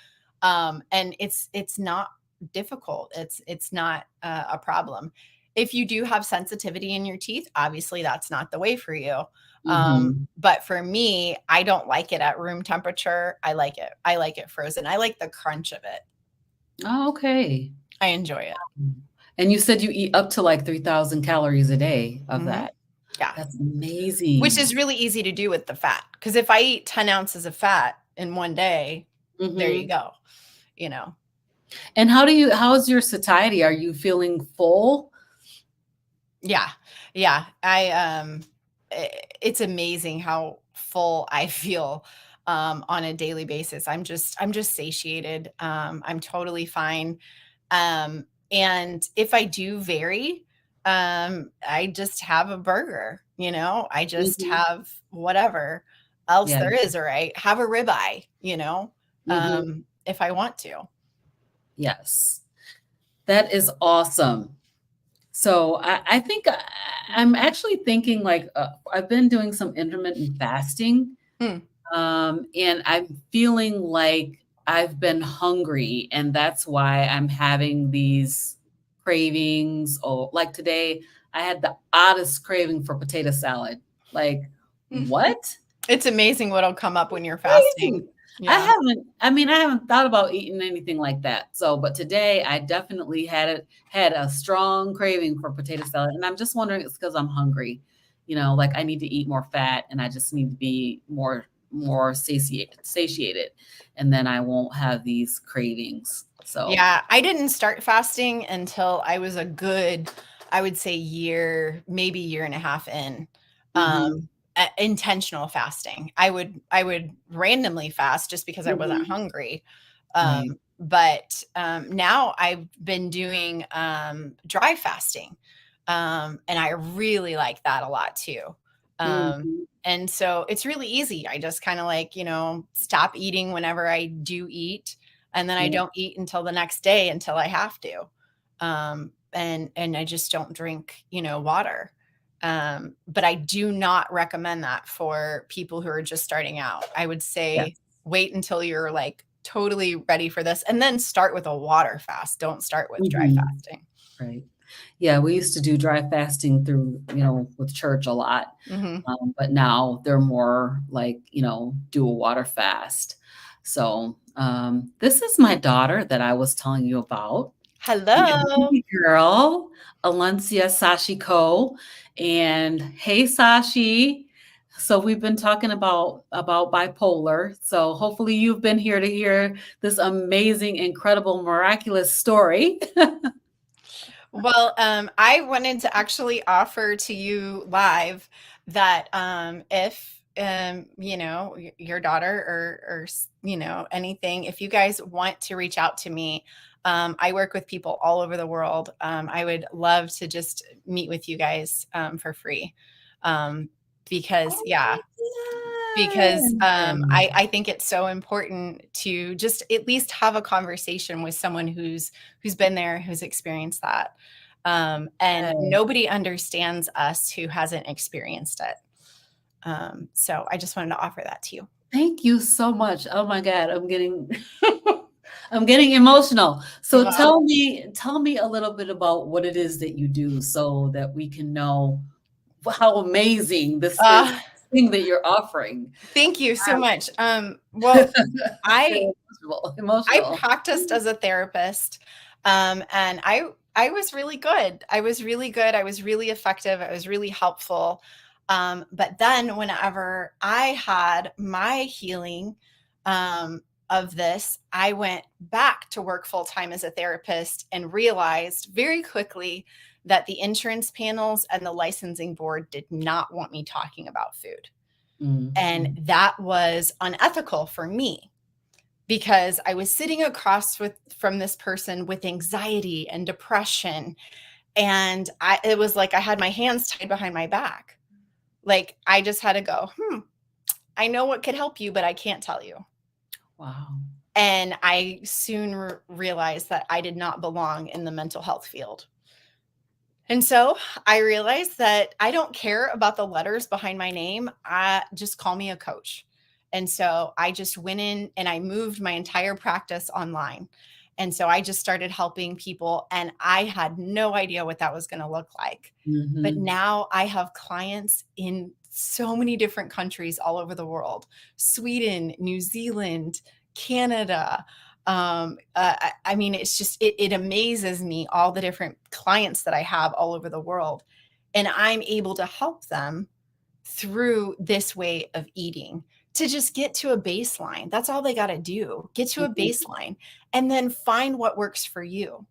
and it's not difficult. It's not a problem. If you do have sensitivity in your teeth, obviously that's not the way for you. Mhm. But for me, I don't like it at room temperature. I like it. I like it frozen. I like the crunch of it. Oh, okay. I enjoy it. And you said you eat up to like 3,000 calories a day of Hmm. that. Yeah, That's which amazing. is really easy to do with the fat. Because if I eat 10 ounces of fat in one day, there you Mhm. go. You know, And how's your satiety? Are you feeling full? yeah, yeah. It's amazing how full I feel on a daily basis. I'm just satiated. I'm totally fine. And if I do vary, I just have a burger. I just Mhm. have whatever else Yeah. there is, or I have a ribeye. Mhm. If I want to. Yes. That is awesome. So I think I'm actually thinking like I've been doing some intermittent fasting, Hmm. and I'm feeling like I've been hungry, and that's why I'm having these cravings. Or like today, I had the oddest craving for potato salad. Like, what? It's amazing what'll come up when you're fasting. Crazy. Yeah. I haven't thought about eating anything like that. So, but today I definitely had a strong craving for potato salad. And I'm just wondering it's because I'm hungry. Like I need to eat more fat and I just need to be more satiated. And then I won't have these cravings. So, Yeah, I didn't start fasting until I was a good, I would say maybe year and a half in. mhm, Intentional fasting. I would randomly fast just because I wasn't mhm, hungry. right. But now I've been doing dry fasting. And I really like that a lot too. Mhm, And so it's really easy. I just kind of like, stop eating whenever I do eat, and then I yeah, don't eat until the next day until I have to. And I just don't drink, water. But I do not recommend that for people who are just starting out. I would say yes, wait until you're like totally ready for this and then start with a water fast. Don't start with dry mhm, fasting. right. Yeah, we used to do dry fasting through, with church a lot. Hmm. But now they're more like, do a water fast. So, this is my daughter that I was telling you about, my Hello. baby girl, Alencia Sashiko. And hey, Sashi. So we've been talking about bipolar. So hopefully you've been here to hear this amazing, incredible, miraculous story. Well, I wanted to actually offer to you live that if your daughter or anything, if you guys want to reach out to me, I work with people all over the world. I would love to just meet with you guys for free, um, because Oh yeah, because my God. I think it's so important to just at least have a conversation with someone who's been there, who's experienced that. And Yes. nobody understands us who hasn't experienced it. So I just wanted to offer that to you. Thank you so much. Oh my God, I'm getting I'm getting emotional. So Well, tell me a little bit about what it is that you do so that we can know how amazing this is uh, thing that you're offering. thank you so much. Well, I Very emotional. I Emotional. practiced as a therapist, and I was really good. I was really good. I was really effective. I was really helpful. But then, whenever I had my healing of this, I went back to work full time as a therapist and realized very quickly that the insurance panels and the licensing board did not want me talking about food. And Mhm. that was unethical for me because I was sitting across from this person with anxiety and depression. And it was like I had my hands tied behind my back. Like I just had to go, I know what could help you, but I can't tell you. Wow. And I soon realized that I did not belong in the mental health field. And so I realized that I don't care about the letters behind my name. Just call me a coach. And so I just went in and I moved my entire practice online. And so I just started helping people, and I had no idea what that was going to look like. But Mhm. now I have clients in so many different countries all over the world: Sweden, New Zealand, Canada. I mean, it's just, it amazes me all the different clients that I have all over the world. And I'm able to help them through this way of eating to just get to a baseline. That's all they got to do. Get to a Mhm. baseline and then find what works for you.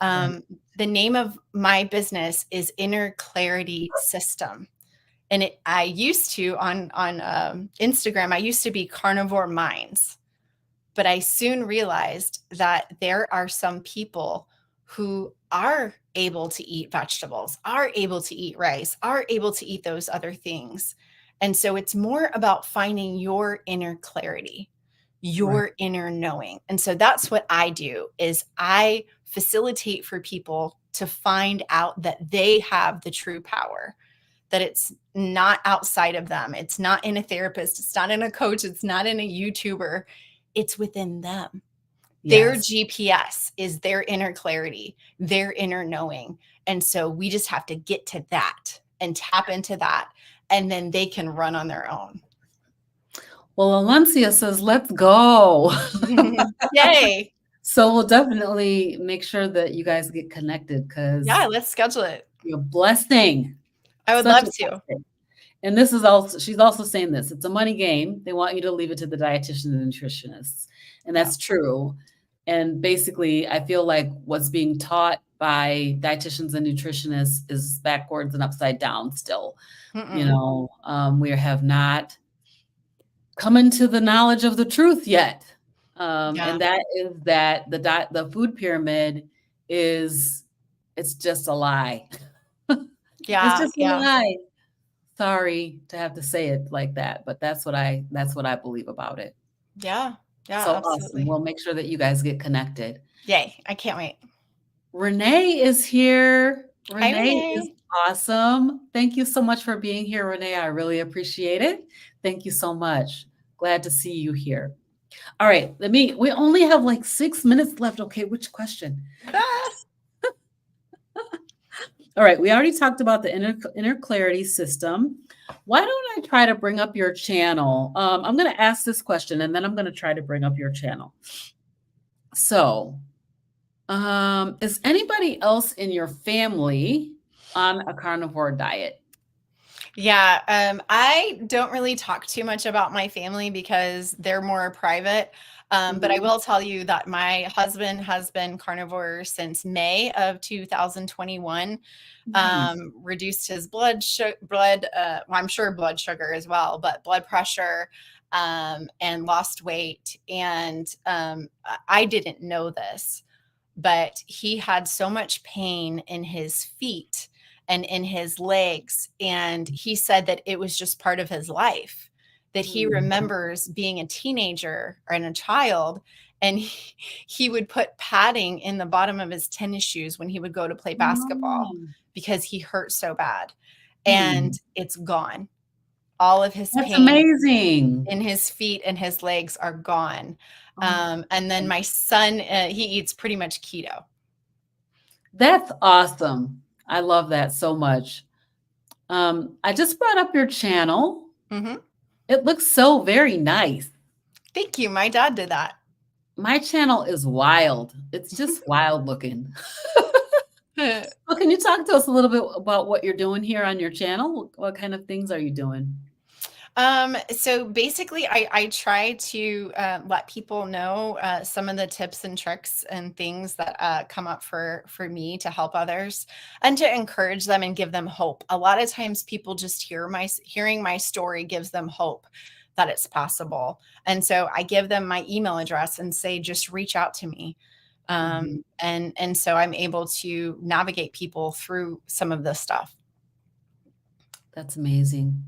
Right. The name of my business is Inner Clarity System. And I used to on Instagram, I used to be Carnivore Minds, but I soon realized that there are some people who are able to eat vegetables, are able to eat rice, are able to eat those other things. And so it's more about finding your inner clarity, Right. your inner knowing. And so that's what I do is I facilitate for people to find out that they have the true power, that it's not outside of them. It's not in a therapist. It's not in a coach. It's not in a YouTuber. It's within them. Their Yes. GPS is their inner clarity, their inner knowing. And so we just have to get to that and tap into that. And then they can run on their own. Well, Alencia says, let's go. Yay. So we'll definitely make sure that you guys get connected Yeah, because let's schedule it. you're a blessing. I would Such love a to. blessing. And this is also, she's also saying this, it's a money game. They want you to leave it to the dietitians and nutritionists. And Yeah. that's true. And basically, I feel like what's being taught by dietitians and nutritionists is backwards and upside down still. Mm-mm. We have not come into the knowledge of the truth yet. Yeah. And that is that the food pyramid is it's just a lie. It's Yeah. just a Yeah. lie. Sorry to have to say it like that, but that's what I believe about it. Yeah. Yeah. So awesome. Absolutely. We'll make sure that you guys get connected. Yay. I can't wait. Renee is here. Hi, Renee is Renee. awesome. Thank you so much for being here, Renee. I really appreciate it. Thank you so much. Glad to see you here. All right, we only have like 6 minutes left. Okay, which question? Ah, All right, we already talked about the inner clarity system. Why don't I try to bring up your channel? I'm going to ask this question and then I'm going to try to bring up your channel. So, is anybody else in your family on a carnivore diet? Yeah, I don't really talk too much about my family because they're more private. But I Mhm. will tell you that my husband has been carnivore since May of 2021. Nice. Reduced his well, I'm sure blood sugar as well, but blood pressure, and lost weight. And I didn't know this, but he had so much pain in his feet and in his legs. And he said that it was just part of his life, that he Mm. remembers being a teenager and a child. And he would put padding in the bottom of his tennis shoes when he would go to play basketball Oh. because he hurt so bad. And Hmm. it's gone. All of his That's pain amazing. in his feet and his legs are gone. Oh, And then my son, he eats pretty much keto. that's awesome. I love that so much. I just brought up your channel. Hmm. It looks so very nice. Thank you. My dad did that. My channel is wild. It's just wild looking. Well, can you talk to us a little bit about what you're doing here on your channel? What kind of things are you doing? So basically, I try to let people know some of the tips and tricks and things that come up for me to help others and to encourage them and give them hope. A lot of times, people just hearing my story gives them hope that it's possible, and so I give them my email address and say, just reach out to me. Mhm. And so I'm able to navigate people through some of this stuff. That's amazing.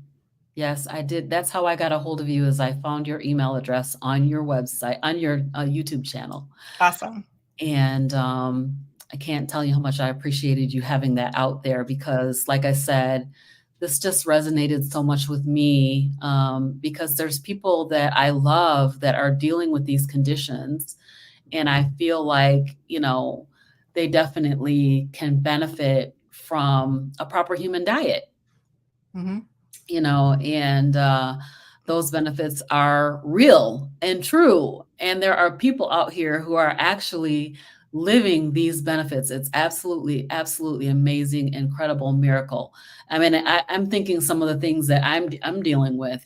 Yes, I did. That's how I got a hold of you is I found your email address on your website, on your YouTube channel. Awesome. And I can't tell you how much I appreciated you having that out there because, like I said, this just resonated so much with me because there's people that I love that are dealing with these conditions. And I feel like, they definitely can benefit from a proper human diet, Hmm. and those benefits are real and true. And there are people out here who are actually living these benefits. It's absolutely, absolutely amazing, incredible miracle. I mean, I'm thinking some of the things that I'm dealing with,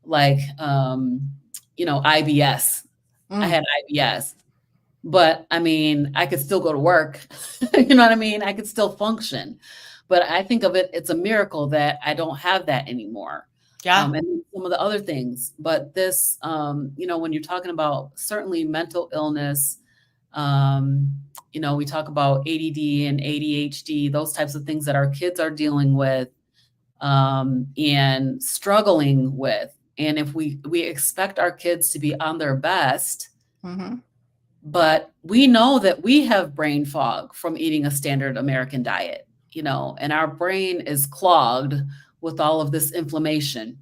like IBS. I Mm, had IBS, but I mean, I could still go to work. You know what I mean? I could still function. But I think of it's a miracle that I don't have that anymore. yeah. And some of the other things. But this, when you're talking about certainly mental illness, we talk about ADD and ADHD, those types of things that our kids are dealing with and struggling with. And if we expect our kids to be on their best, Hmm. but we know that we have brain fog from eating a standard American diet, and our brain is clogged with all of this inflammation.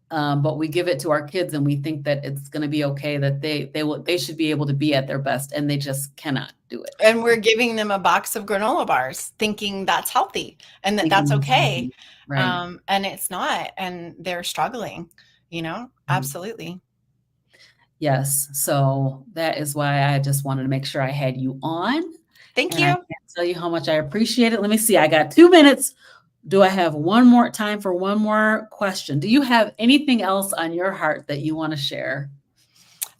But we give it to our kids and we think that it's going to be okay, that they should be able to be at their best, and they just cannot do it. And we're giving them a box of granola bars thinking that's healthy and that that's Thinking it's okay. healthy. Right. And it's not. And they're struggling, Mhm. absolutely. Yes. So that is why I just wanted to make sure I had you on. Thank And I you. can't tell you how much I appreciate it. Let me see. I got 2 minutes. Do I have one more time for one more question? Do you have anything else on your heart that you want to share?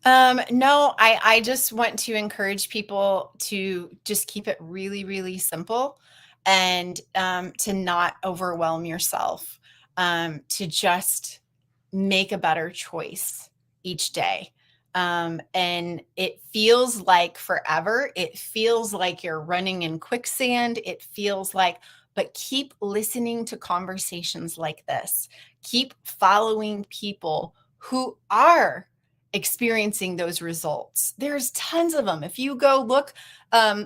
No, I just want to encourage people to just keep it really, really simple and to not overwhelm yourself, to just make a better choice each day. And it feels like forever. It feels like you're running in quicksand. It feels like, but keep listening to conversations like this. Keep following people who are experiencing those results. There's tons of them. If you go look,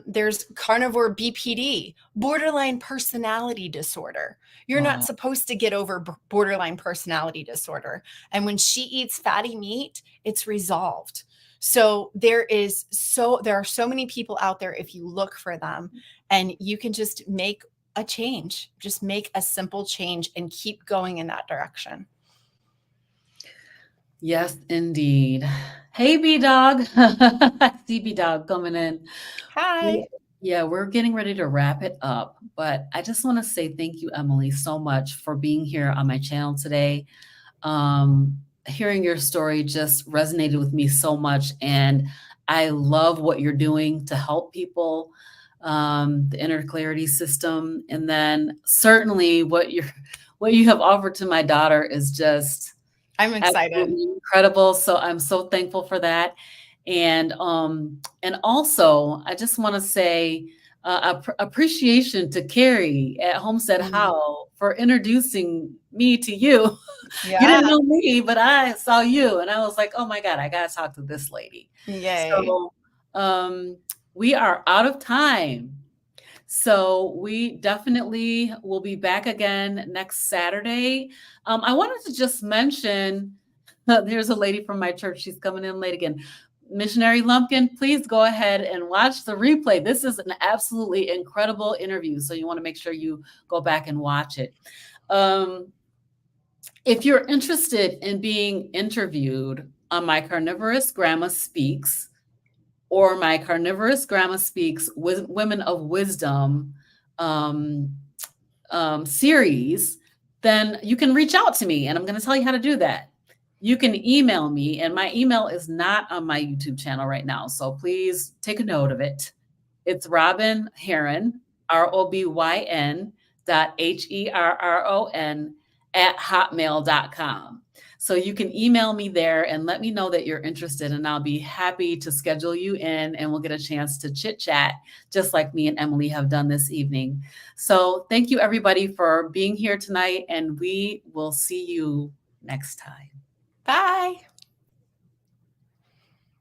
there's carnivore BPD, borderline personality disorder. You're not Wow. supposed to get over borderline personality disorder. And when she eats fatty meat, it's resolved. So there are so many people out there if you look for them, and you can just make a change, just make a simple change and keep going in that direction. Yes, indeed. Hey, B Dog. I see B Dog coming in. Hi. Yeah, we're getting ready to wrap it up, but I just want to say thank you, Emily, so much for being here on my channel today. Hearing your story just resonated with me so much, and I love what you're doing to help people, the inner clarity system, and then certainly what you have offered to my daughter is just I'm excited. absolutely incredible. So I'm so thankful for that. And also I just want to say appreciation to Carrie at Homestead Mm. How for introducing me to you. You Yeah. didn't know me, but I saw you and I was like, oh my God, I gotta talk to this lady. Yay. So we are out of time. So we definitely will be back again next Saturday. I wanted to just mention there's a lady from my church. She's coming in late again. Missionary Lumpkin, please go ahead and watch the replay. This is an absolutely incredible interview. So you want to make sure you go back and watch it. If you're interested in being interviewed on my Carnivorous Grandma Speaks, or my Carnivorous Grandma Speaks with Women of Wisdom um, series, then you can reach out to me and I'm going to tell you how to do that. You can email me, and my email is not on my YouTube channel right now. So please take a note of it. It's Robin Herron, ROBYN .HERRON @hotmail.com. So you can email me there and let me know that you're interested, and I'll be happy to schedule you in and we'll get a chance to chit chat just like me and Emily have done this evening. So thank you everybody for being here tonight, and we will see you next time. Bye.